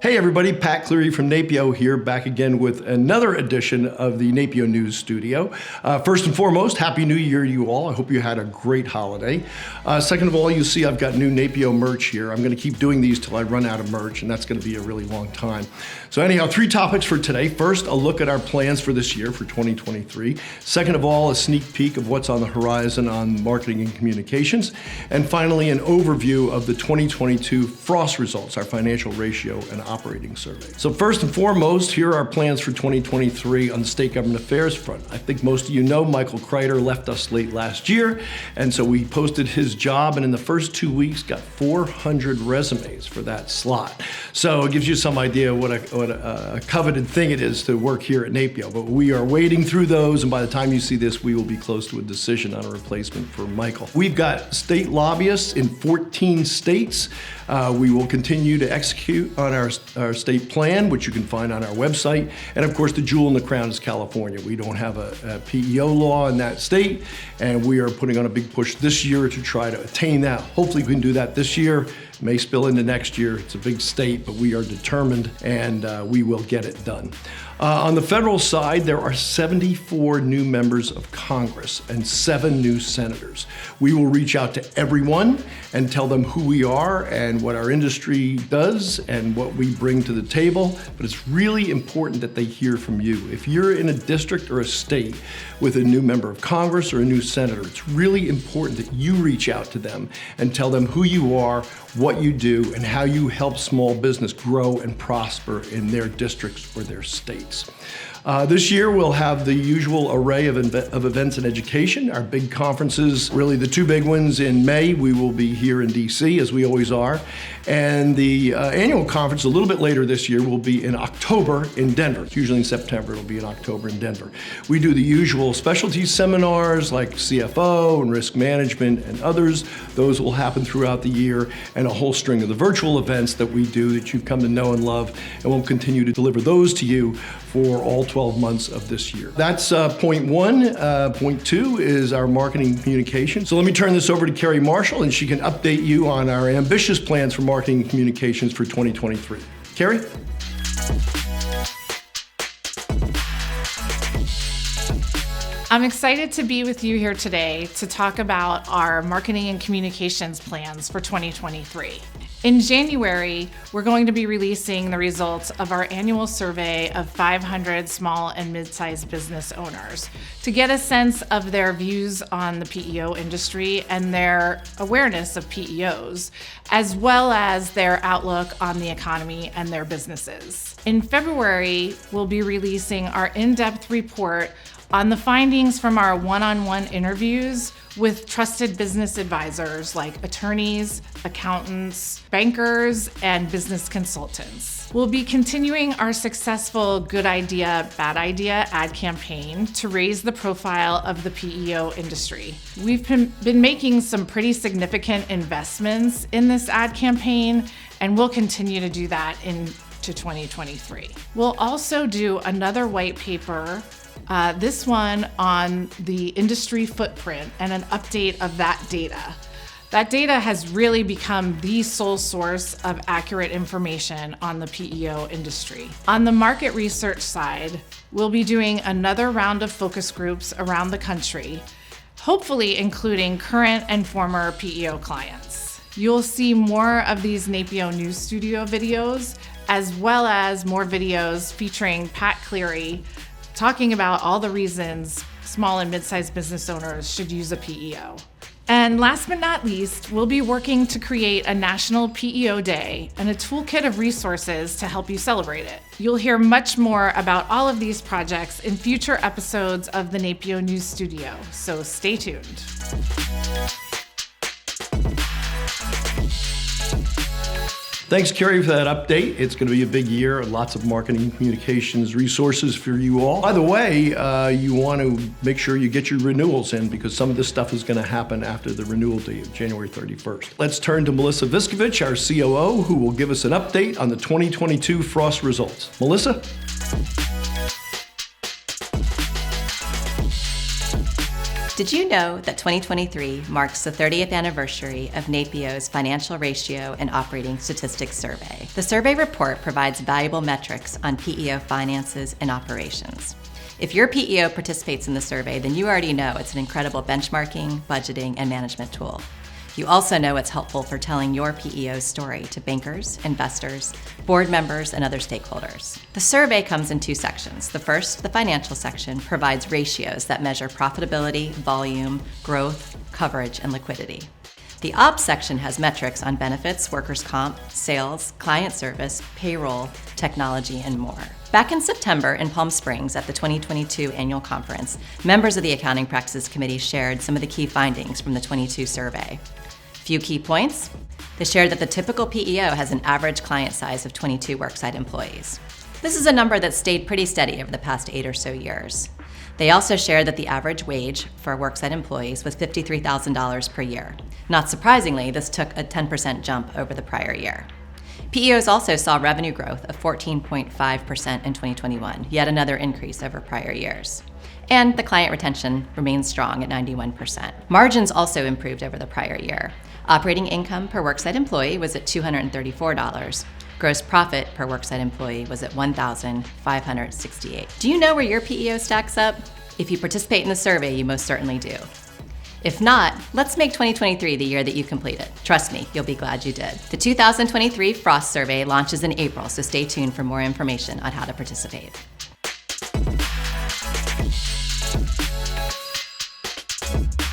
Hey everybody, Pat Cleary from NAPEO here, back again with another edition of the NAPEO News Studio. First and foremost, Happy New Year to you all. I hope you had a great holiday. Second of all, you see I've got new NAPEO merch here. I'm going to keep doing these till I run out of merch, and that's going to be a really long time. So anyhow, 3 topics for today. First, a look at our plans for this year, for 2023. Second of all, a sneak peek of what's on the horizon on marketing and communications. And finally, an overview of the 2022 FROST results, our financial ratio and operating survey. So first and foremost, here are our plans for 2023 on the state government affairs front. I think most of you know Michael Kreiter left us late last year, and so we posted his job, and in the first 2 weeks got 400 resumes for that slot. So it gives you some idea what a coveted thing it is to work here at NAPEO, but we are wading through those, and by the time you see this, we will be close to a decision on a replacement for Michael. We've got state lobbyists in 14 states. We will continue to execute on our state plan, which you can find on our website. And of course, the jewel in the crown is California. We don't have a PEO law in that state, and we are putting on a big push this year to try to attain that. Hopefully we can do that this year. It may spill into next year. It's a big state, but we are determined, and we will get it done. On the federal side, there are 74 new members of Congress and 7 new senators. We will reach out to everyone and tell them who we are and what our industry does and what we bring to the table, but it's really important that they hear from you. If you're in a district or a state with a new member of Congress or a new senator, it's really important that you reach out to them and tell them who you are, what you do, and how you help small business grow and prosper in their districts or their states. This year we'll have the usual array of events in education. Our big conferences, really the 2 big ones in May, we will be here in DC as we always are. And the annual conference a little bit later this year will be in October in Denver. It's usually in September, it'll be in October in Denver. We do the usual specialty seminars like CFO and risk management and others. Those will happen throughout the year, and a whole string of the virtual events that we do that you've come to know and love, and we'll continue to deliver those to you for all 12 months of this year. That's point 1. Point 2 is our marketing and communication. So let me turn this over to Carrie Marshall, and she can update you on our ambitious plans for marketing and communications for 2023. Carrie? I'm excited to be with you here today to talk about our marketing and communications plans for 2023. In January, we're going to be releasing the results of our annual survey of 500 small and mid-sized business owners to get a sense of their views on the PEO industry and their awareness of PEOs, as well as their outlook on the economy and their businesses. In February, we'll be releasing our in-depth report on the findings from our one-on-one interviews with trusted business advisors like attorneys, accountants, bankers, and business consultants. We'll be continuing our successful Good Idea, Bad Idea ad campaign to raise the profile of the PEO industry. We've been making some pretty significant investments in this ad campaign, and we'll continue to do that into 2023. We'll also do another white paper, this one on the industry footprint and an update of that data. That data has really become the sole source of accurate information on the PEO industry. On the market research side, we'll be doing another round of focus groups around the country, hopefully including current and former PEO clients. You'll see more of these NAPEO News Studio videos, as well as more videos featuring Pat Cleary talking about all the reasons small and mid-sized business owners should use a PEO. And last but not least, we'll be working to create a National PEO Day and a toolkit of resources to help you celebrate it. You'll hear much more about all of these projects in future episodes of the NAPEO News Studio, so stay tuned. Thanks, Carrie, for that update. It's going to be a big year, lots of marketing and communications resources for you all. By the way, you want to make sure you get your renewals in because some of this stuff is going to happen after the renewal date of January 31st. Let's turn to Melissa Viskovich, our COO, who will give us an update on the 2022 FROST results. Did you know that 2023 marks the 30th anniversary of NAPEO's Financial Ratio and Operating Statistics Survey? The survey report provides valuable metrics on PEO finances and operations. If your PEO participates in the survey, then you already know it's an incredible benchmarking, budgeting, and management tool. You also know it's helpful for telling your PEO's story to bankers, investors, board members, and other stakeholders. The survey comes in two sections. The first, the financial section, provides ratios that measure profitability, volume, growth, coverage, and liquidity. The ops section has metrics on benefits, workers' comp, sales, client service, payroll, technology, and more. Back in September in Palm Springs at the 2022 annual conference, members of the Accounting Practices Committee shared some of the key findings from the 22 survey. Few key points. They shared that the typical PEO has an average client size of 22 worksite employees. This is a number that's stayed pretty steady over the past 8 or so years. They also shared that the average wage for worksite employees was $53,000 per year. Not surprisingly, this took a 10% jump over the prior year. PEOs also saw revenue growth of 14.5% in 2021, yet another increase over prior years. And the client retention remains strong at 91%. Margins also improved over the prior year. Operating income per worksite employee was at $234. Gross profit per worksite employee was at $1,568. Do you know where your PEO stacks up? If you participate in the survey, you most certainly do. If not, let's make 2023 the year that you complete it. Trust me, you'll be glad you did. The 2023 Frost Survey launches in April, so stay tuned for more information on how to participate.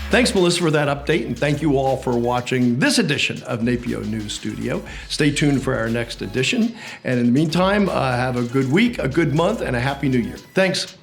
Thanks, Melissa, for that update, and thank you all for watching this edition of NAPEO News Studio. Stay tuned for our next edition, and in the meantime, have a good week, a good month, and a Happy New Year. Thanks.